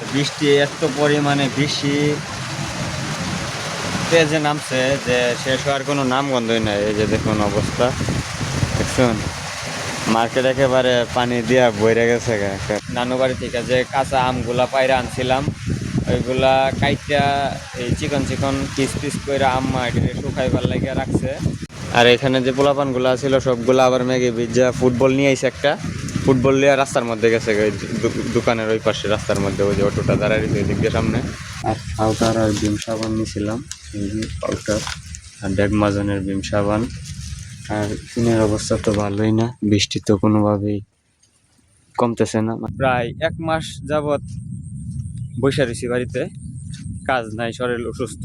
আর বৃষ্টি এত পরিমাণে বেশি তেজে নামছে যে শেষ হওয়ার কোনো নাম গন্ধই নাই। এই যে দেখুন অবস্থা, দেখুন মার্কেট একেবারে পানি দিয়া বইরে গেছে। নানু বাড়ি থেকে যে কাঁচা আমগুলা পাইরা আনছিলাম ওইগুলা কাইটা এই চিকন চিকন পিস পিস করে আম্মা এটিকে শুকাইবার লাগিয়ে রাখছে। আর এখানে যে পোলাপানগুলা ছিল সবগুলা আবার ম্যাগি পিজ্জা ফুটবল নিয়ে আইছে একটা। ফুটবল নিয়ে রাস্তার মধ্যে গেছে, দোকানের ওই পাশে রাস্তার মধ্যে ওই যে অটোটা দাঁড়ায় দিকে দিয়ে সামনে। আর পাউডার আর বিম সাবান নিয়েছিলাম, এই যে পাউডার আর 1.5 মাজনের বিম সাবান। আর চীনের অবস্থা তো ভালোই না, বৃষ্টি তো কোনোভাবেই কমতেছে না। প্রায় 1 মাস যাবৎ বৈশা রয়েছি বাড়িতে, কাজ নাই, শরীর অসুস্থ,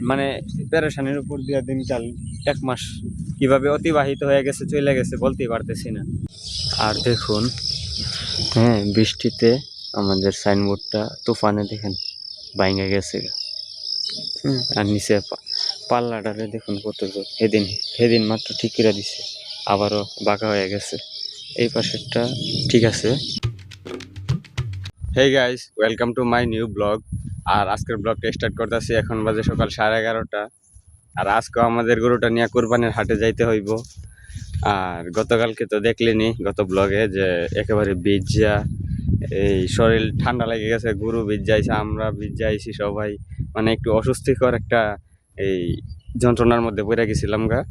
মানে পেরেশানির উপর দিয়ে দিনকাল 1 মাস কিভাবে অতিবাহিত হয়ে গেছে চলে গেছে বলতেই পারতেছি না। আর দেখুন, হ্যাঁ বৃষ্টিতে আমাদের সাইনবোর্ডটা তুফানে দেখেন ভাঙে গেছে। আর নিচে পাল্লাটারে দেখুন কত জোর, সেদিন মাত্র ঠিক করে দিছে, আবারও বাঁকা হয়ে গেছে। এই পাশেরটা ঠিক আছে। Hey guys, welcome to my new blog. আর আজকের ব্লগটা স্টার্ট করতেছি, এখন বাজে সকাল 11:30। আর আজকেও আমাদের গরুটা নিয়ে কোরবানির হাটে যাইতে হইব। আর গতকালকে তো দেখলেনি গত ব্লগে যে একেবারে ভিজা, এই শরীর ঠান্ডা লেগে গেছে, গরু ভিজাইছে, আমরা ভিজাইছি সবাই, মানে একটু অস্বস্তিকর একটা এই যন্ত্রণার মধ্যে পড়ে গেছিলাম গা।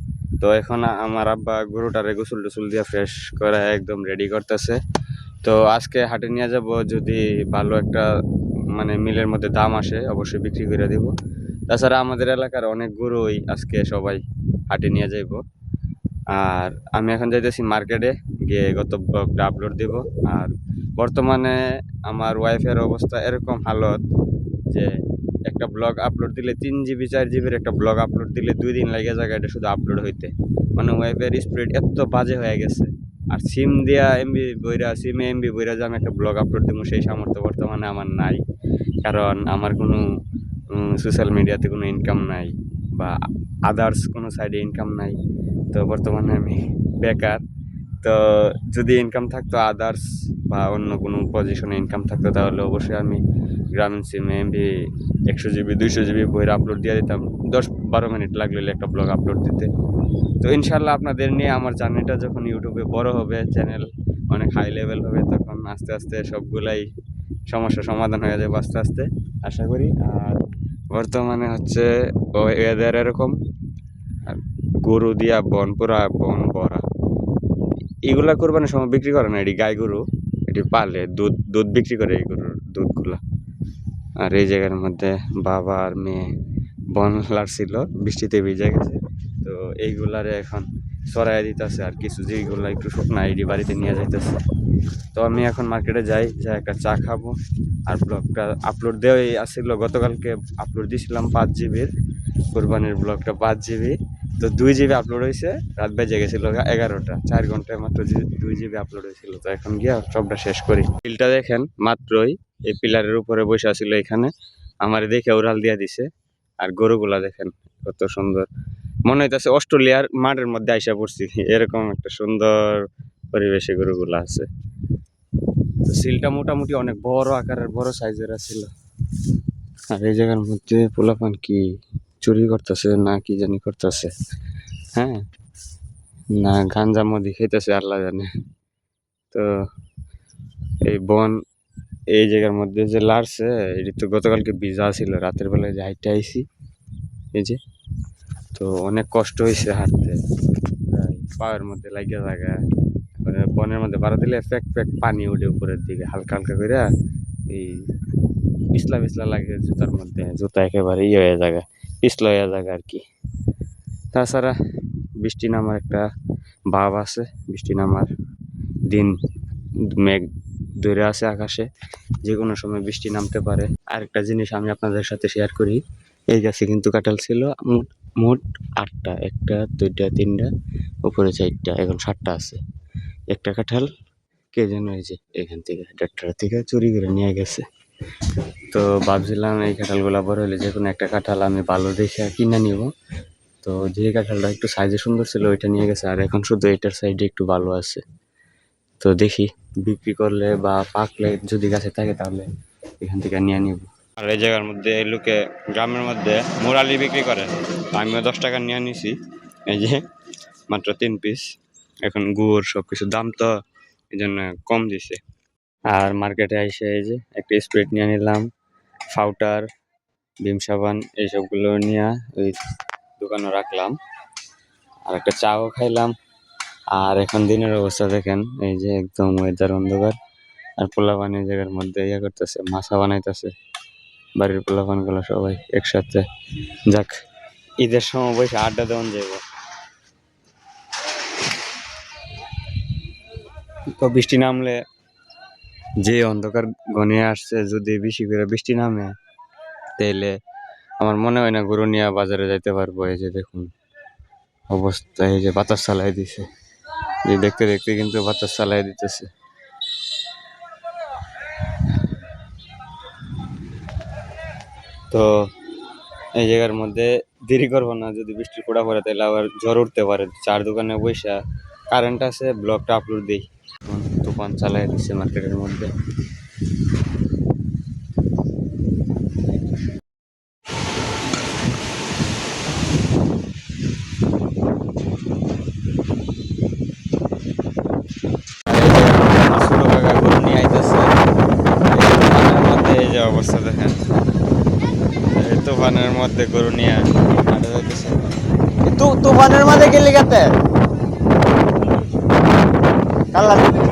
তো এখন আমার আব্বা গরুটারে গোসল টোসল দিয়ে ফ্রেশ করে একদম রেডি করতেছে। তো আজকে হাটে নিয়ে যাব, যদি ভালো একটা মানে মিলের মধ্যে দাম আসে অবশ্যই বিক্রি করে দেব। তাছাড়া আমাদের এলাকার অনেক গরুই আজকে সবাই হাটে নিয়ে যাইব। আর আমি এখন যাইতেছি মার্কেটে গিয়ে গত ব্লগটা আপলোড দেব। আর বর্তমানে আমার ওয়াইফের অবস্থা এরকম হালত যে একটা ব্লগ আপলোড দিলে 3 জিবি 4 জিবির একটা ব্লগ আপলোড দিলে 2 দিন লাগে যায় এটা শুধু আপলোড হইতে। মানে ওয়াইফের স্পিড এত বাজে হয়ে গেছে। আর সিম দিয়া সিমে এমবি বইরা যে আমি একটা ব্লগ আপলোড দেবো সেই সামর্থ্য বর্তমানে আমার নাই। কারণ আমার কোনো সোশ্যাল মিডিয়াতে কোনো ইনকাম নাই বা আদার্স কোনো সাইডে ইনকাম নাই। তো বর্তমানে আমি বেকার। তো যদি ইনকাম থাকতো আদার্স বা অন্য কোনো পজিশনে ইনকাম থাকতো তাহলে অবশ্যই আমি গ্রামীণ সিমে এমবি 100 জিবি 200 জিবি বইয়ের আপলোড দিয়ে দিতাম, 10-12 মিনিট লাগলে একটা ব্লগ আপলোড দিতে। তো ইনশাল্লাহ আপনাদের নিয়ে আমার জার্নিটা যখন ইউটিউবে বড় হবে, চ্যানেল অনেক হাই লেভেল হবে, তখন আস্তে আস্তে সবগুলাই সমস্যা সমাধান হয়ে যাবে আস্তে আস্তে আশা করি। আর বর্তমানে হচ্ছে ওয়েদার এরকম, আর গরু দিয়া বন ভরা। এগুলা কোরবানির সময় বিক্রি করে না, এটি গাই গরু, এটি পালে দুধ বিক্রি করে এই গরুর দুধগুলা। আর এই জায়গার মধ্যে বাবা আর মেয়ে বন লাড়ছিল, বৃষ্টিতে ভিজে গেছে। তো এইগুলারে এখন সরাই দিতেছে, আর কিছু যেগুলো একটু শুকনা এটি বাড়িতে নিয়ে যাইতেছে। তো আমি এখন মার্কেটে যাই, একটা চা খাবো। আর ব্লগটা আপলোড দেওয়াই আসছিল, গতকালকে আপলোড দিয়েছিলাম 5 জিবির কোরবানির ব্লগটা, 5 জিবি। তো 2 জিবি আপলোড হয়েছে, রাত বেজে গেছিল 11টা, 4 ঘন্টায় মাত্র 2 জিবি আপলোড হয়েছিল। তো এখন গিয়া সবটা শেষ করি। পিলটা দেখেন মাত্রই এই পিলারের উপরে বসে আছিল, এখানে আমার দেখে উড়াল দিয়া দিছে। আর গরুগুলা দেখেন কত সুন্দর, মনে হইতেছে অস্ট্রেলিয়ার মাঠের মধ্যে আইসা পড়ছি, এরকম একটা সুন্দর পরিবেশে গরুগুলা আছে। তো সিলটা মোটামুটি অনেক বড় আকারের, বড় সাইজের ছিল। আর এই জায়গার মধ্যে পোলাপান কি চুরি করতেছে না কি জানি করতেছে, হ্যাঁ না গাঞ্জা মদি খাইতেছে আল্লাহ জানে। তো এই বন এই জায়গার মধ্যে যে লাড়ছে, এটি তো গতকালকে ভিজা ছিল, রাতের বেলায় যে হাইটে আইছি এই যে। তো অনেক কষ্ট হয়েছে হাঁটতে, পায়ের মধ্যে লাগিয়ে জায়গা, বনের মধ্যে বাড়া দিলে ফ্যাক ফ্যাক পানি উঠে উপরের দিকে হালকা হালকা করে, এই পিছলা পিছলা লাগে জুতার মধ্যে, জুতা একেবারে ইয়ে হয়ে জায়গা, পিছলা হয়ে জায়গা আর কি। তাছাড়া বৃষ্টি নামার একটা ভাব আছে, বৃষ্টি নামার দিন, মেঘ ধরে আছে আকাশে, যে কোনো সময় বৃষ্টি নামতে পারে। আরেকটা জিনিস আমি আপনাদের সাথে শেয়ার করি, এই গাছে কিন্তু কাঁঠাল ছিল মোট 8টা, 1টা 2টা 3টা উপরে 4টা, এখন 7টা আছে। একটা কাঁঠাল কে যেন এই যে এখান থেকে 1.5টা থেকে চুরি করে নিয়ে গেছে। তো ভাবছিলাম এই কাঁঠালগুলা বড় হলে যে কোনো একটা কাঁঠাল আমি ভালো দেখে কিনে নিব। তো যে কাঁঠালটা একটু সাইজে সুন্দর ছিল ওইটা নিয়ে গেছে, আর এখন শুধু এটার সাইডে একটু ভালো আছে। তো দেখি বিক্রি করলে বা পাকলে যদি গাছে থাকে তাহলে এখান থেকে নিয়ে নিব। আর এই জায়গার মধ্যে এই লোকে গ্রামের মধ্যে মুরালি বিক্রি করে, তো আমিও 10 টাকা নিয়ে নিছি। এই যে মাত্র 3 পিস। এখন গুড় সব কিছুর দাম তো এই জন্য কম দিছে। আর মার্কেটে এসে এই যে একটা স্প্রিট নিয়ে নিলাম, ফাউটার, ভিম সাবান এইসবগুলো নিয়ে ওই দোকানে রাখলাম। আর একটা চাও খাইলাম। আর এখন দিনের অবস্থা দেখেন, এই যে একদম ওয়েদার অন্ধকার। আর পোলাপান এই জায়গার মধ্যে ইয়ে করতেছে, মাছা বানাইতেছে। বাড়ির পোলাপান গুলো সবাই একসাথে। যাক, ঈদের সময় বসে আড্ডা দেওয়া যাইব। তো বৃষ্টি নামলে, যে অন্ধকার ঘনিয়ে আসছে, যদি বেশি করে বৃষ্টি নামে তাইলে আমার মনে হয় না গরু নিয়ে বাজারে যাইতে পারবো। এই যে দেখুন অবস্থা, এই যে বাতাস চালাই দিছে, যে দেখতে দেখতে কিন্তু বাতাস চালাই দিতেছে। তো এই জায়গার মধ্যে দেরি করবো না, যদি বৃষ্টির ফোঁটা পড়ে তাহলে আবার ঝড় উঠতে পারে। চার দোকানে বৈশা কারেন্ট আছে, ব্লগটা আপলোড দিই। তুফান চালাই দিচ্ছে মার্কেটের মধ্যে। ছোট কাকা গরু নিয়ে আইতেছে, তুফানের মধ্যে এই যে অবস্থা দেখেন, এই তুফানের মধ্যে গরু নিয়ে হাঁটা যাইতেছে। তুফানের মধ্যে গেলি গাতে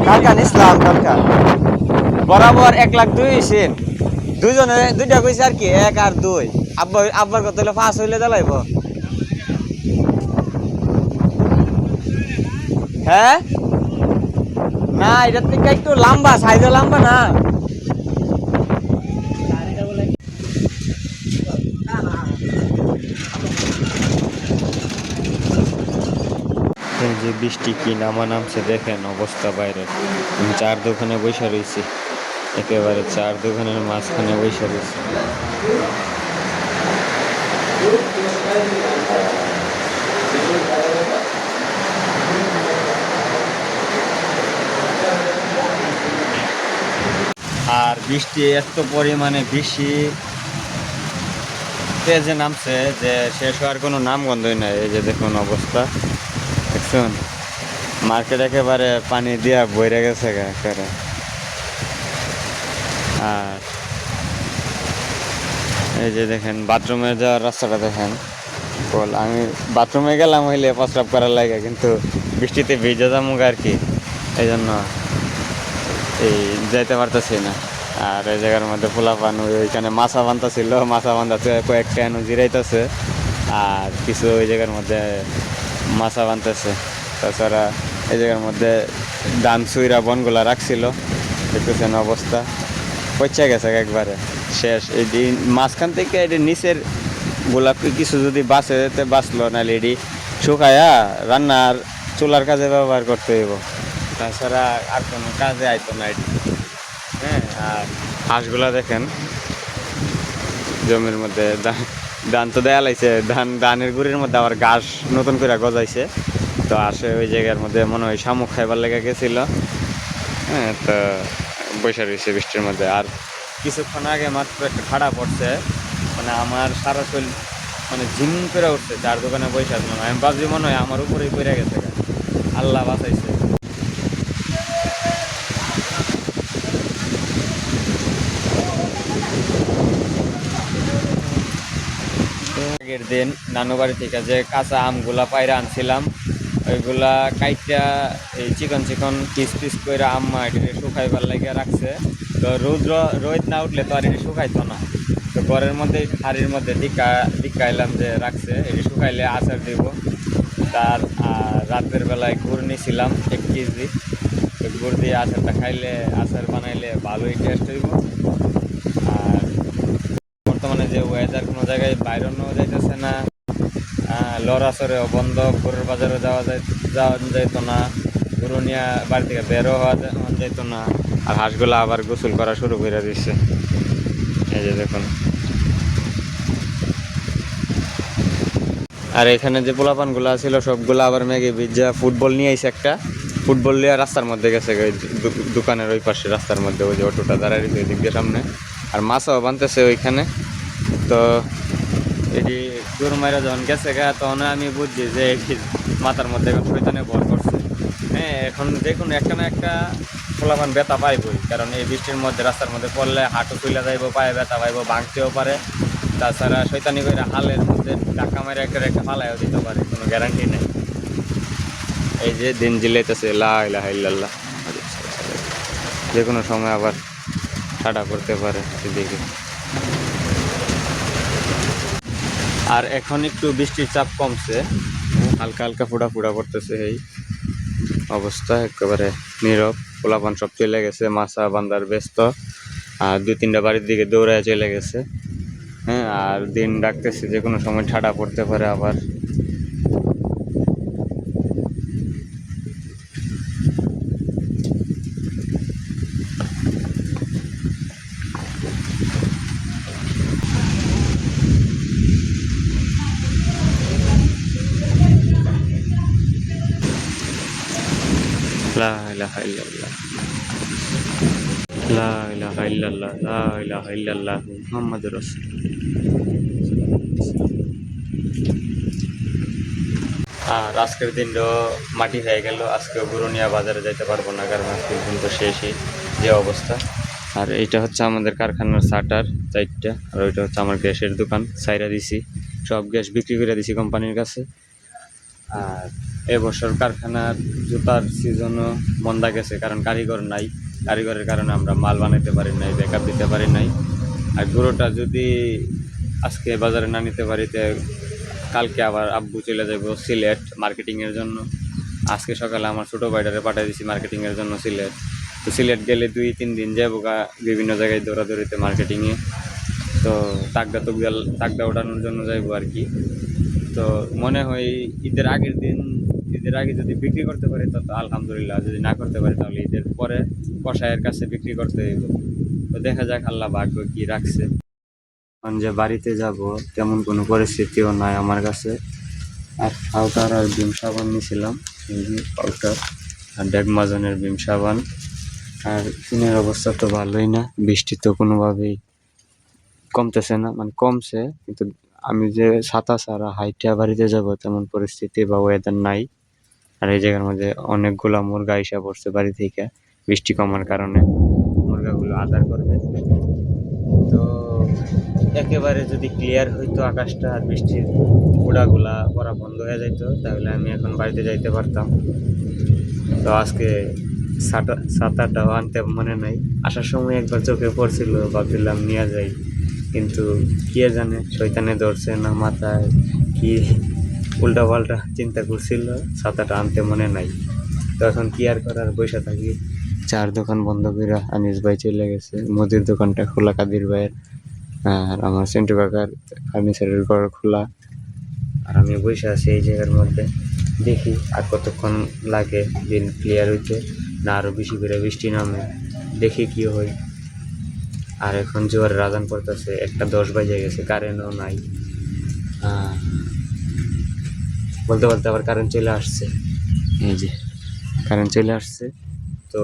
কালকা নিসলাম, কালকা বরাবর 1,02,000 হয়েছে। দুইজনে দুইটা কইছে আর কি, 1 আর 2। আব্বার কত হইলো 5 হইলে জ্বালাইব। হ্যাঁ না, এটার থেকে একটু লম্বা, সাইজে লম্বা না। এই যে বৃষ্টি কি নামা নামছে দেখেন, অবস্থা বাইরে। আমি চার দোকানে বসে রয়েছি, একেবারে চার দোকানের মাঝখানে বসে রয়েছি। আর বৃষ্টি এত পরিমাণে বেশি তেজে নামছে যে শেষ হওয়ার কোনো নাম গন্ধই নাই। এই যে দেখুন অবস্থা, দেখুন মার্কেট একেবারে পানি দিয়া বইরে গেছে একেবারে। আর এই যে দেখেন বাথরুমে যাওয়ার রাস্তাটা দেখেন, বল আমি বাথরুমে গেলাম হইলে প্রস্রাব করার লাগে, কিন্তু বৃষ্টিতে ভিজে যাবো আর কি, এই জন্য এই যাইতে পারতেছি না। আর এই জায়গার মধ্যে পোলাপান ওইখানে মাছা বান্ধা ছিল, মাছা বান্ধাতে কয়েকটা এনে জিরাইতেছে, আর কিছু ওই জায়গার মধ্যে মাছা বানতেছে। তাছাড়া এই জায়গার মধ্যে ধান সুইরা বনগুলা রাখছিল, দেখতেছেন অবস্থা পচে গেছে একবারে শেষ। এই মাঝখান থেকে এটি নিচের গোলাপ কিছু যদি বাঁচে যেতে বাঁচলো, নাহলে এটি শুকায়া রান্নার চুলার কাজে ব্যবহার করতে হইব, তাছাড়া আর কোনো কাজে আইতো না এটি। হ্যাঁ, আর হাঁসগুলা দেখেন জমির মধ্যে ধান তো দেয়া লাইছে, ধানের গুড়ির মধ্যে আবার ঘাস নতুন করে গজাইছে। তো আসে ওই জায়গার মধ্যে মনে হয় শামুক খাইবার লেগে গেছিল। হ্যাঁ, তো বসে রয়েছে বৃষ্টির মধ্যে। আর কিছুক্ষণ আগে মাত্র একটা খাড়া পড়ছে, মানে আমার সারা শরীর মানে ঝিম করে উঠছে। চার দোকানে বসে আসলাম, আমি ভাবছি মনে হয় আমার উপরেই পড়ে গেছে, আল্লাহ বাঁচাইছে। আগের দিন নানু বাড়ি থেকে যে কাঁচা আমগুলা পায়রা আনছিলাম, ওইগুলা কাইটা এই চিকন চিকন পিস পিস করে আম্মা এটি শুকাইবার লাগিয়ে রাখছে। তো রোদ না উঠলে তো আর এটি শুকাইতো না। তো ঘরের মধ্যে হাড়ির মধ্যে দিকাইলাম যে রাখছে, এটি শুকাইলে আচার দিব। তার রাতের বেলায় গুড় নিয়েছিলাম 1 কেজি, তো গুড় দিয়ে আচারটা খাইলে, আচার বানাইলে ভালোই টেস্ট হইব। আর বর্তমানে যে ওয়েদার, কোনো জায়গায় বাইরও যাইতেছে না, লড়াচড়েও বন্ধ, গরুর বাজারে যাওয়া যেত না, গরু নিয়ে বাড়ি থেকে বেরো হওয়া যেত না। আর হাঁসগুলো আবার গোসল করা শুরু করে দিচ্ছে, এই যে দেখুন। আর এখানে যে পোলাপানগুলো ছিল সবগুলো আবার মেঘে ভিজা ফুটবল নিয়ে আইছে একটা, ফুটবল নিয়ে রাস্তার মধ্যে গেছে, দোকানের ওই পাশে রাস্তার মধ্যে, ওই যে অটোটা দাঁড়ায় ওই দিক দিয়ে সামনে, আর মাছও বানতেছে ওইখানে। তো এটি গরু মাইরা যখন গেছে গা তখন আমি বুঝছি যে এটির মাথার মধ্যে এখন শয়তানে ভর করছে। হ্যাঁ, এখন যে কোনো একটা না একটা পোলাপান ব্যথা পাইবই, কারণ এই বৃষ্টির মধ্যে রাস্তার মধ্যে পড়লে হাঁটু খুলে যাইব, পায়ে ব্যথা পাইব, ভাঙতেও পারে। তাছাড়া শয়তানি করে হালের মধ্যে ধাক্কা মেরে একটা একটা ফালাইও দিতে পারে, কোনো গ্যারান্টি নেই। এই যে দিন জিলাইতেছে, লা ইলাহা ইল্লাল্লাহ, যে কোনো সময় আবার ঠাডা করতে পারে এদিকে। আর এখন একটু বৃষ্টির চাপ কমছে, হালকা হালকা ফোঁটা ফোঁটা করতেছে। এই অবস্থা একেবারে নীরব, পোলাপান সব চলে গেছে, মাছা বান্দার ব্যস্ত। আর 2-3টা বাড়ির দিকে দৌড়ায় চলে গেছে। হ্যাঁ, আর দিন ডাকতেছে, যে কোনো সময় ঠাডা পড়তে পারে আবার। লা ইলাহা ইল্লাল্লাহ, লা ইলাহা ইল্লাল্লাহ, লা ইলাহা ইল্লাল্লাহ মুহাম্মাদুর রাসূলুল্লাহ। আর আজকের দিনটাও মাটি হয়ে গেল, আজকে গরু নিয়ে বাজারে যাইতে পারবো না, কারণ আজকের দিন তো শেষই, যে অবস্থা। আর এইটা হচ্ছে আমাদের কারখানার শাটার 4টা, আর ওইটা হচ্ছে আমার গ্যাসের দোকান, সাইরা দিছি, সব গ্যাস বিক্রি করে দিছি কোম্পানির কাছে। আর এবছর কারখানার জুতার সিজনও মন্দা গেছে, কারণ কারিগর নাই। কারিগরের কারণে আমরা মাল বানাইতে পারি নাই, ব্যাকআপ দিতে পারি নাই। আর গরুটা যদি আজকে বাজারে না নিতে পারি, তো কালকে আবার আব্বু চলে যাব সিলেট মার্কেটিংয়ের জন্য। আজকে সকালে আমার ছোটো ভাইটারে পাঠিয়ে দিছি মার্কেটিংয়ের জন্য সিলেট। তো সিলেট গেলে 2-3 দিন যাবো গা, বিভিন্ন জায়গায় দৌড়াদৌড়িতে মার্কেটিংয়ে। তো তাগদা ওঠানোর জন্য যাইবো আর কি। তো মনে হয় ঈদের আগে যদি বিক্রি করতে পারি তো আলহামদুলিল্লাহ, যদি না করতে পারি তাহলে ঈদের পরে কসাইয়ের কাছে বিক্রি করতে হইব। তো দেখা যাক আল্লাহ ভাগ্য কি রাখছে। এখন যে বাড়িতে যাব তেমন কোনো পরিস্থিতিও নাই আমার কাছে। আর পাউডার আর ভিম সাবান নিয়েছিলাম, এই যে পাউডার আর 1.5 মাজনের ভিম সাবান। আর দিনের অবস্থা তো ভালোই না, বৃষ্টি তো কোনোভাবেই কমতেছে না, মানে কমছে কিন্তু আমি যে ছাতা ছাড়া হাইটা বাড়িতে যাব তেমন পরিস্থিতি বা ওয়েদার নাই। আর এই জায়গার মধ্যে অনেকগুলা মুরগা এসে পড়ছে বাড়ি থেকে, বৃষ্টি কমার কারণে মুরগাগুলো আদার করবে। তো একেবারে যদি ক্লিয়ার হইতো আকাশটা আর বৃষ্টির ফোঁটাগুলা পড়া বন্ধ হয়ে যাইতো, তাহলে আমি এখন বাড়িতে যাইতে পারতাম। তো আজকে ছাতাটাও আনতে মনে নাই, আসার সময় একবার চোখে পড়ছিল, ভাবছিলাম নিয়ে যাই, কিন্তু কে জানে শয়তানে ধরছে না মাথায় কি উল্টা পাল্টা চিন্তা করছিল, ছাতাটা আনতে মনে নাই। তো এখন কি আর করার, বসে থাকি। চার দোকান বন্ধ করে আনিস ভাই চলে গেছে, মুদির দোকানটা খোলা কাদির ভাইয়ের, আর আমার সেন্টু কাকার ফার্নিচারের ঘর খোলা। আর আমি বসে আছি এই জায়গার মধ্যে, দেখি আর কতক্ষণ লাগে দিন ক্লিয়ার হইতে, না আরও বেশি করে বৃষ্টি নামে, দেখি কি হয়। আর এখন জোয়ারের আজান পড়তেছে, 1:10 বাজে গেছে, কারেন্টও নাই। বলতে বলতে আবার কারেন্ট চলে আসছে, এই যে কারেন্ট চলে আসছে। তো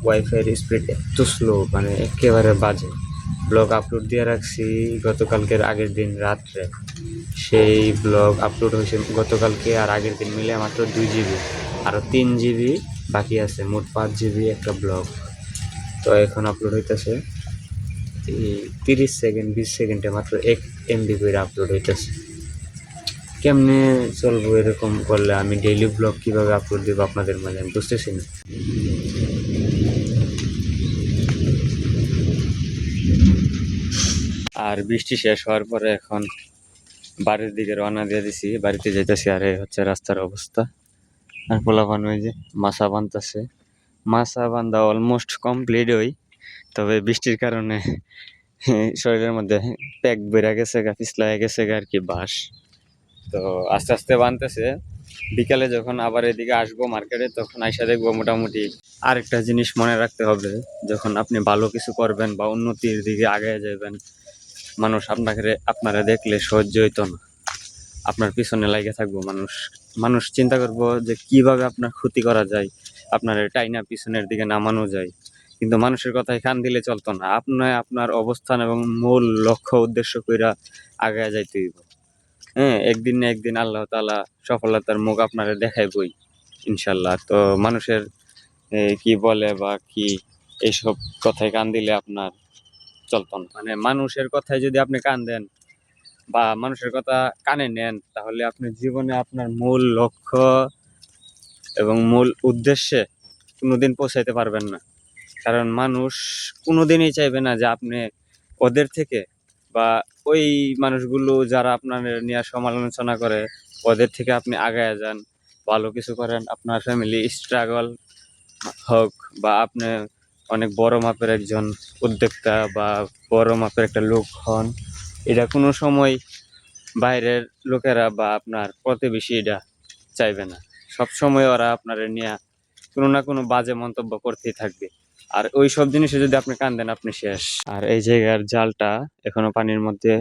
ওয়াইফাইয়ের স্পিড এত স্লো, মানে একেবারে বাজে। ব্লগ আপলোড দিয়ে রাখছি গতকালকের আগের দিন রাত্রে, সেই ব্লগ আপলোড হয়েছে গতকালকে, আর আগের দিন মিলে মাত্র 2 জিবি, আরও 3 জিবি বাকি আছে, মোট 5 জিবি একটা ব্লগ। তো এখন আপলোড হইতেছে 30 সেকেন্ড 20 সেকেন্ডে মাত্র 1 MB করে আপলোড হইতেছে। কেমনে চলবো এরকম করলে? আমি ডেইলি ব্লগ কীভাবে আপলোড দেবো আপনাদের মাঝে, আমি বুঝতেছি না। আর বৃষ্টি শেষ হওয়ার পরে এখন বাড়ির দিকে রওনা দিয়ে দিছি, বাড়িতে যেতেছি। আর এই হচ্ছে রাস্তার অবস্থা। আর পোলাপান ওই যে মাছা বানতেছে, মাছা বান্ধা অলমোস্ট কমপ্লিট হই, তবে বৃষ্টির কারণে শরীরের মধ্যে প্যাক বেড়ে গেছে গা, পিছলায় গেছে গা আর কি বাঁশ। তো আস্তে আস্তে বানতেছে। বিকালে যখন আবার এদিকে আসবো মার্কেটে, তখন আইসা দেখবো মোটামুটি। আরেকটা জিনিস মনে রাখতে হবে, যখন আপনি ভালো কিছু করবেন বা উন্নতির দিকে আগায় যাবেন, মানুষ আপনারা দেখলে সহ্য হইতো না, আপনার পিছনে লাগে থাকবো মানুষ। মানুষ চিন্তা করবো যে কিভাবে আপনার ক্ষতি করা যায়, আপনার টাইনা পিছনের দিকে নামানো যায়। কিন্তু মানুষের কথায় কান দিলে চলতো না। আপনি আপনার অবস্থান এবং মূল লক্ষ্য উদ্দেশ্য কইরা আগায় যাইতে হইব। হ্যাঁ, একদিন না একদিন আল্লাহ তাআলা সফলতার মুখ আপনারে দেখাইবই ইনশাল্লাহ। তো মানুষের কি বলে বা কি এইসব কথায় কান দিলে আপনার চলতো না। মানে মানুষের কথায় যদি আপনি কান দেন বা মানুষের কথা কানে নেন, তাহলে আপনি জীবনে আপনার মূল লক্ষ্য এবং মূল উদ্দেশ্যে কোনোদিন পৌঁছাইতে পারবেন না। কারণ মানুষ কোনোদিনই চাইবে না যে আপনি ওদের থেকে বা ওই মানুষগুলো যারা আপনার নিয়ে সমালোচনা করে ওদের থেকে আপনি আগায় যান, ভালো কিছু করেন, আপনার ফ্যামিলি স্ট্রাগল হোক বা আপনি অনেক বড় মাপের একজন উদ্যোক্তা বা বড় মাপের একটা লোক হন, এটা কোনো সময় বাইরের লোকেরা বা আপনার প্রতিবেশী এটা চাইবে না। সব সময় ওরা আপনার নিয়ে কোনো না কোনো বাজে মন্তব্য করতেই থাকবে। আর ওই সব জিনিসে যদি আপনি কান দেন, আপনি শেষ। আর এই জায়গার জালটা এখনো পানির মধ্যে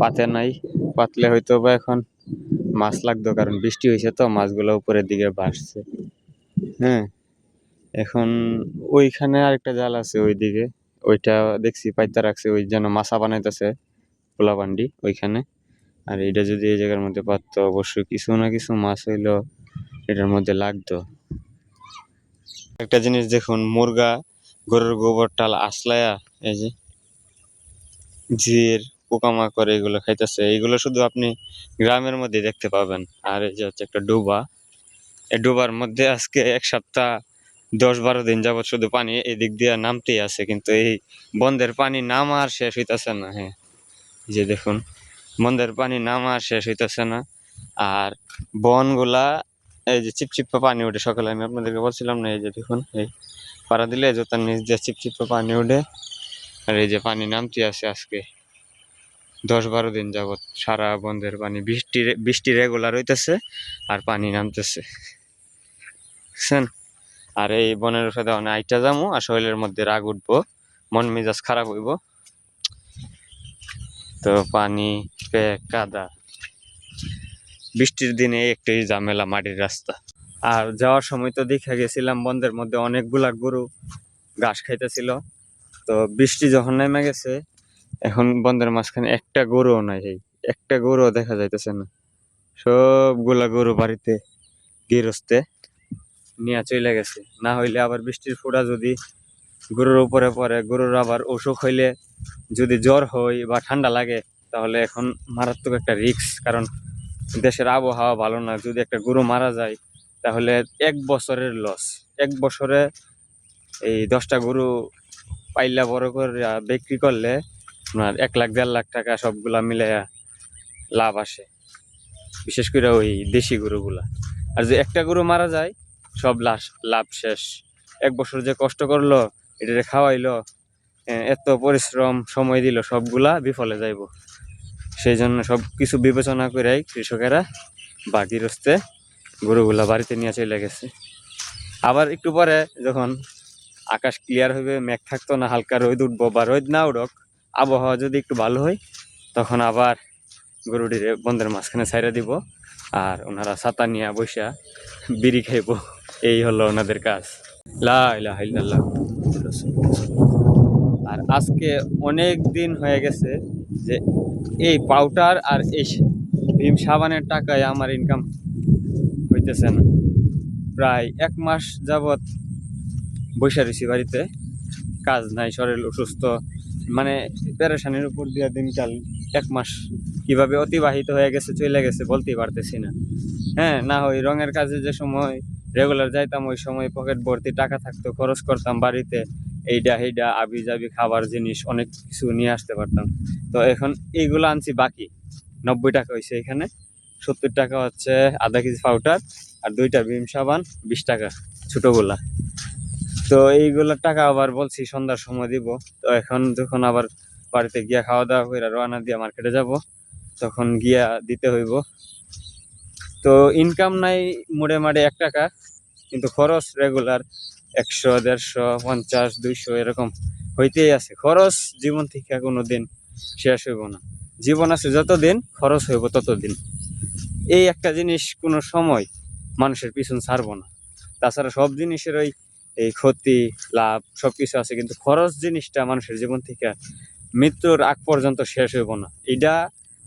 পাতে নাই, পাতলে হয়তো বা এখন মাছ লাগতো, কারণ বৃষ্টি হয়েছে তো মাছগুলো উপরের দিকে ভাসছে। হ্যাঁ, এখন ওইখানে আরেকটা জাল আছে ওইদিকে, ওইটা দেখছি পাইতা রাখছে, ওই যেন মাছা বানাইতেছে পোলাপান্ডি ওইখানে। আর এটা যদি এই জায়গার মধ্যে পাততো, অবশ্যই কিছু না কিছু মাছ হইলো এটার মধ্যে লাগতো। একটা জিনিস দেখুন, মুরগা গরুর গোবর টাল আসলায়া এই যে ঝির পোকামাকড় এগুলো খাইতেছে, এইগুলো শুধু আপনি গ্রামের মধ্যে দেখতে পাবেন। আর এই যে হচ্ছে একটা ডোবা, এই ডোবার মধ্যে আজকে 1 সপ্তাহ 10-12 দিন যাবত শুধু পানি এদিক দিয়ে নামতেই আছে, কিন্তু এই বন্ধের পানি নামা আর শেষ হইতেছে না। হ্যাঁ, যে দেখুন বন্ধের পানি নামা আর শেষ হইতেছে না। আর বনগুলা এই যে চিপচিপা পানি উঠে, সকালে আমি আপনাদেরকে বলছিলাম না, এই যে দেখুন এই পাড়া দিলে জুতার নিচ দিয়ে চিপচিপা পানি উঠে। আর এই যে পানি নামতে আছে আজকে 10-12 দিন যাবত, সারা বন্ধের পানি, বৃষ্টি রেগুলার হইতেছে আর পানি নামতেছে, বুঝছেন। আর এই বনের সাথে অনেক আইটা যামো আর শরীরের মধ্যে রাগ উঠবো, মন মেজাজ খারাপ হইব। তো পানি কাদা, বৃষ্টির দিনে একটাই ঝামেলা, মাটির রাস্তা। আর যাওয়ার সময় তো দেখা গেছিলাম বন্ধের মধ্যে অনেকগুলা গরু ঘাস খাইতেছিল। তো বৃষ্টি যখন নেমে গেছে, এখন বন্ধের মাঝখানে একটা গরুও নাই, এই একটা গরুও দেখা যাইতেছে না। সবগুলা গরু বাড়িতে গৃহস্থে নিয়ে চলে গেছে। না হইলে আবার বৃষ্টির ফোঁটা যদি গরুর উপরে পড়ে, গরুর আবার অসুখ হইলে, যদি জ্বর হয় বা ঠান্ডা লাগে, তাহলে এখন মারাত্মক একটা রিস্ক। কারণ দেশের আবহাওয়া ভালো না, যদি একটা গরু মারা যায় তাহলে 1 বছরের লস। 1 বছরে এই 10টা গরু পাইলা বড় করে বিক্রি করলে আপনার 1 লাখ 1.5 লাখ টাকা সবগুলা মিলে লাভ আসে, বিশেষ করে ওই দেশি গরুগুলা। আর যে একটা গরু মারা যায়, সব লাভ শেষ। 1 বছর যে কষ্ট করলো, এটারে খাওয়াইলো, এত পরিশ্রম সময় দিল, সবগুলা বিফলে যাইব। সেই জন্য সব কিছু বিবেচনা করেই কৃষকেরা বা গৃহস্থে গরুগুলা বাড়িতে নিয়ে চলে গেছে। আবার একটু পরে যখন আকাশ ক্লিয়ার হবে, মেঘ থাকতো না, হালকা রোদ উঠবো বা রোদ না উঠক, আবহাওয়া যদি একটু ভালো হয়, তখন আবার গরুটিরে বন্ধের মাঝখানে ছাইড়া দিব। আর ওনারা ছাতা নিয়ে বসা বিড়ি খাইব। এই হলো ওনাদের কাজ। লা ইলাহা ইল্লাল্লাহ। আর আজকে অনেক দিন হয়ে গেছে যে এই পাউডার আর এই ভীম সাবানের টাকায় আমার ইনকাম হইতেছে না। প্রায় 1 মাস যাবৎ বসে রয়েছি বাড়িতে, কাজ নাই, শরীর অসুস্থ, মানে পেরেশানির উপর দিয়ে দিনকাল 1 মাস কিভাবে অতিবাহিত হয়ে গেছে, চলে গেছে বলতেই পারতেছি না। হ্যাঁ, না হয় রঙের কাজে যে সময় রেগুলার যাইতাম, ওই সময় পকেট ভর্তি টাকা থাকতো, খরচ করতাম বাড়িতে, এইটা সেইটা আবি যাবি খাবার জিনিস অনেক কিছু নিয়ে আসতে পারতাম। তো এখন এইগুলো আনছি বাকি 90 টাকা হয়েছে, এখানে 70 টাকা হচ্ছে আধা কেজি পাউডার, আর 2টা ভীম সাবান 20 টাকা ছোটগুলা। তো এইগুলোর টাকা আবার বলছি সন্ধ্যার সময় দিব। তো এখন যখন আবার বাড়িতে গিয়া খাওয়া দাওয়া করে রওনা দিয়া মার্কেটে যাব, তখন গিয়া দিতে হইব। তো ইনকাম নাই মোড়ে মাড়ে 1 টাকা, কিন্তু খরচ রেগুলার 100, 150, 50, 200 এরকম হইতেই আছে। খরচ জীবন থেকে কোনো দিন শেষ হইব না। জীবন আছে যতদিন, খরচ হইব ততদিন। এই একটা জিনিস কোনো সময় মানুষের পিছন ছাড়বো না। তাছাড়া সব জিনিসের ওই এই ক্ষতি লাভ সবকিছু আছে, কিন্তু খরচ জিনিসটা মানুষের জীবন থেকে মৃত্যুর আগ পর্যন্ত শেষ হইব না। এটা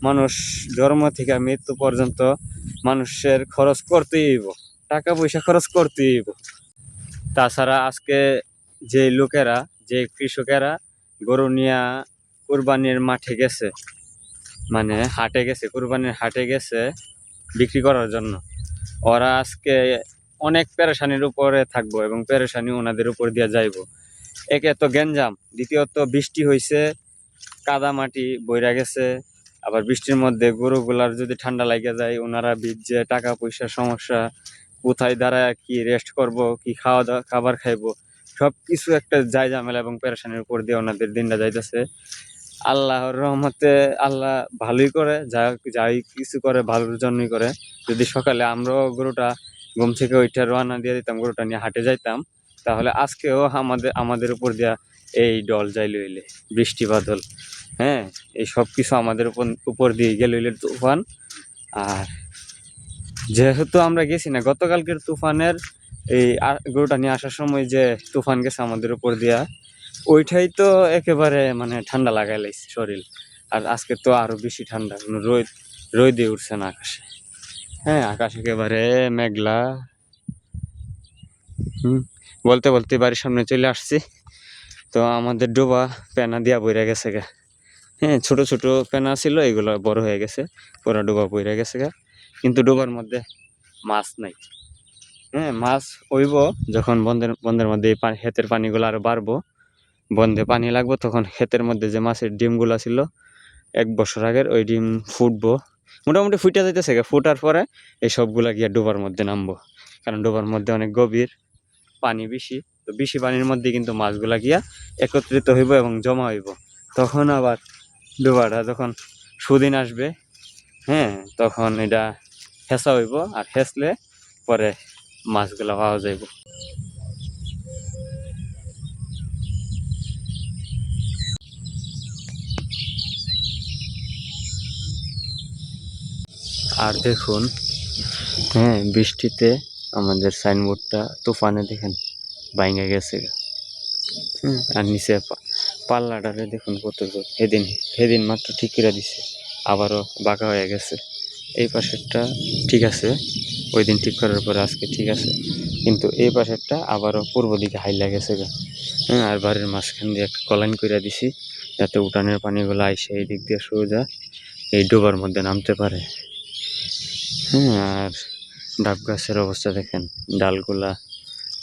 মানুষ জন্ম থেকে মৃত্যু পর্যন্ত মানুষের খরচ করতেই হইব, টাকা পয়সা খরচ করতেই হইব। তাছাড়া আজকে যে লোকেরা, যে কৃষকেরা গরু নিয়ে কুরবানির মাঠে গেছে, মানে হাটে গেছে, কুরবানির হাটে গেছে বিক্রি করার জন্য, ওরা আজকে অনেক পেরেশানির উপরে থাকবো এবং পেরেশানি ওনাদের উপর দিয়ে যাইব। একে তো গ্যাঞ্জাম, দ্বিতীয়ত বৃষ্টি হয়েছে, কাদা মাটি বইরা গেছে, আবার বৃষ্টির মধ্যে গরুগুলার যদি ঠান্ডা লাগে যায়, ওনারা ভিজে, টাকা পয়সার সমস্যা, কোথায় দাঁড়ায় কি রেস্ট করব, কি খাওয়া দাওয়া খাবার খাইবো, সব কিছু একটা যাই ঝামেলা এবং পেরেশানির উপর দিয়ে ওনাদের দিনটা যাইতেছে। আল্লাহর রহমতে আল্লাহ ভালোই করে, যাই কিছু করে ভালোর জন্যই করে। যদি সকালে আমরাও গরুটা ঘুম থেকে ওইটা রওনা দিয়ে দিতাম, গরুটা নিয়ে হাটে যাইতাম, তাহলে আজকেও আমাদের উপর দিয়া এই ডল যাই লইলে, বৃষ্টি বাদল, হ্যাঁ, এই সব কিছু আমাদের উপর দিয়ে গেল হইলে তুফান। আর যেহেতু আমরা গেছি না, গতকালকের তুফানের এই গরুটা নিয়ে আসার সময় যে তুফান গেছে আমাদের উপর দিয়া, ওইটাই তো একেবারে মানে ঠান্ডা লাগাই লাইছে শরীর। আর আজকে তো আরো বেশি ঠান্ডা, রোদে উঠছে না আকাশে। হ্যাঁ, আকাশ একেবারে মেঘলা। বলতে বলতে বাড়ির সামনে চলে আসছি। তো আমাদের ডোবা পেনা দিয়া বইরা গেছে গা। হ্যাঁ, ছোট ছোট পেনা ছিল, এগুলো বড় হয়ে গেছে, পুরা ডোবা বইরা গেছে গা। কিন্তু ডোবার মধ্যে মাছ নাই। হ্যাঁ, মাছ হইব যখন বন্ধের মধ্যে এই ক্ষেতের পানিগুলো আরো বাড়বো, বন্ধে পানি লাগবো, তখন ক্ষেতের মধ্যে যে মাছের ডিমগুলা ছিল 1 বছর আগের, ওই ডিম ফুটবো, মোটামুটি ফুটে যাইতেছে। ফুটার পরে এই সবগুলা গিয়া ডোবার মধ্যে নামবো, কারণ ডোবার মধ্যে অনেক গভীর, পানি বেশি। তো বেশি পানির মধ্যে কিন্তু মাছগুলা গিয়া একত্রিত হইব এবং জমা হইব। তখন আবার ডোবাটা যখন সুদিন আসবে, হ্যাঁ, তখন এটা হেঁচা হইব, আর হেঁচলে পরে মাছগুলা পাওয়া যাইব। আর দেখুন, হ্যাঁ, বৃষ্টিতে আমাদের সাইনবোর্ডটা তুফানে দেখেন ভাঙে গেছে। আর নিচে পাল্লাটারে দেখুন কত জোর, সেদিন মাত্র ঠিক করে দিছে, আবারও বাঁকা হয়ে গেছে। এই পাশেরটা ঠিক আছে, ওই দিন ঠিক করার পরে আজকে ঠিক আছে, কিন্তু এই পাশেরটা আবারও পূর্ব দিকে হাইলা গেছে গা। হ্যাঁ, আর বাড়ির মাঝখান দিয়ে একটা কলাইন করে দিছি, যাতে উঠানের পানিগুলো আইসে এই দিক দিয়ে সোজা এই ডোবার মধ্যে নামতে পারে। হ্যাঁ, আর ডাব গাছের অবস্থা দেখেন, ডালগুলা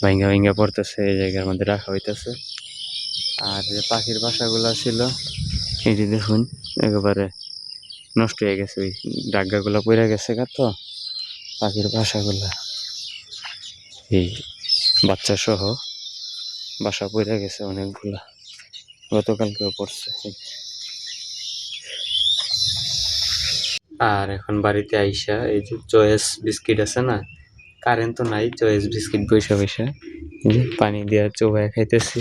ভাঙ্গা ভাঙ্গা পড়তেছে, এই জায়গার মধ্যে রাখা হইতেছে। আর যে পাখির বাসাগুলা ছিল, এই যে দেখুন একেবারে নষ্ট হয়ে গেছে, ওই ডাগ্গাগুলা পড়ে গেছে গা। তো পাখির বাসাগুলা, এই বাচ্চা সহ বাসা পড়ে গেছে অনেকগুলা, গতকালকেও পড়ছে। আর এখন বাড়িতে আইসা এই যে চয়েস বিস্কিট আছে না, কারেন্ট তো নাই, চয়েস বিস্কিট বৈশা বৈশা পানি দিয়া চোবায় খাইতেছি।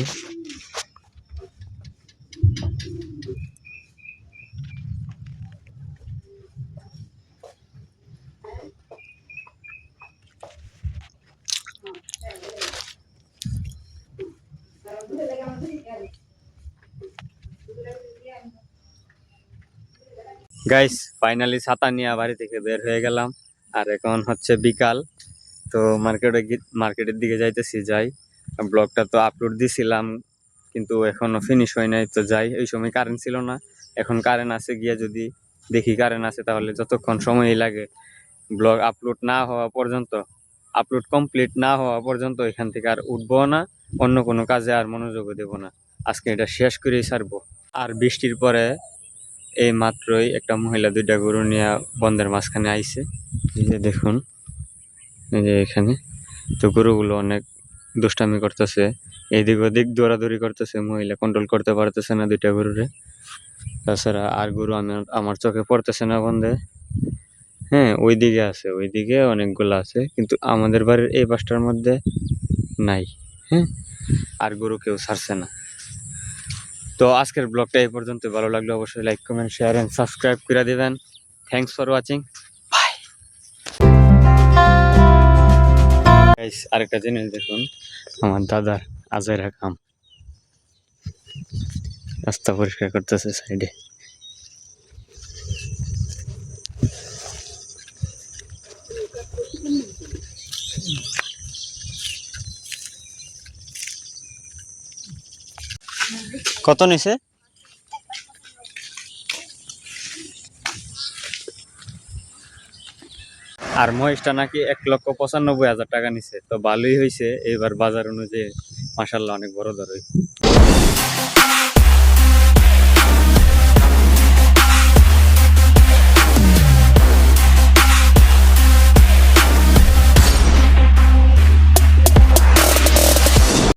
গাইস, ফাইনালি ছাতা নিয়ে বাড়ি থেকে বের হয়ে গেলাম। আর এখন হচ্ছে বিকাল, তো মার্কেটের দিকে যাইতেছি। যাই, ব্লগটা তো আপলোড দিছিলাম, কিন্তু এখনো ফিনিশ হয় নাই। তো যাই, এই সময় কারেন্ট ছিল না, এখন কারেন্ট আছে, গিয়া যদি দেখি কারেন্ট আছে, তাহলে যতক্ষণ সময়ই লাগে ব্লগ আপলোড না হওয়া পর্যন্ত, আপলোড কমপ্লিট না হওয়া পর্যন্ত এখান থেকে আর উঠবো না, অন্য কোনো কাজে আর মনোযোগও দেবো না। আজকে এটা শেষ করেই ছাড়বো। আর বৃষ্টির পরে এই মাত্রই একটা মহিলা 2টা গরু নিয়ে বন্ধের মাঝখানে আইছে, এই যে দেখুন, এই যে এখানে। তো গরুগুলো অনেক দুষ্টামি করতেছে, এইদিক ওদিক দৌড়াদৌড়ি করতেছে, মহিলা কন্ট্রোল করতে পারতেছে না 2টা গরুরে। তাছাড়া আর গরু আমার চোখে পড়তেছে না বন্ধে। হ্যাঁ, ওইদিকে আছে, ওইদিকে অনেকগুলো আছে, কিন্তু আমাদের বাড়ির এই পাশটার মধ্যে নাই। হ্যাঁ, আর গরু কেউ ছাড়ছে না। তো আজকের ব্লগটা এই পর্যন্ত। ভালো লাগলে অবশ্যই like, comment, share and subscribe করে দিবেন। Thanks for watching. Bye. Guys, আরেকটা জিনিস দেখুন, আমার দাদার আজেরা কাম, রাস্তা পরিষ্কার করতেছে সাইডে। কত নিছে? আর মহিষটা নাকি 1,95,000 টাকা নিছে। তো ভালোই হয়েছে, এবার বাজার অনুযায়ী মাশাল্লাহ অনেক বড় দর হয়েছে।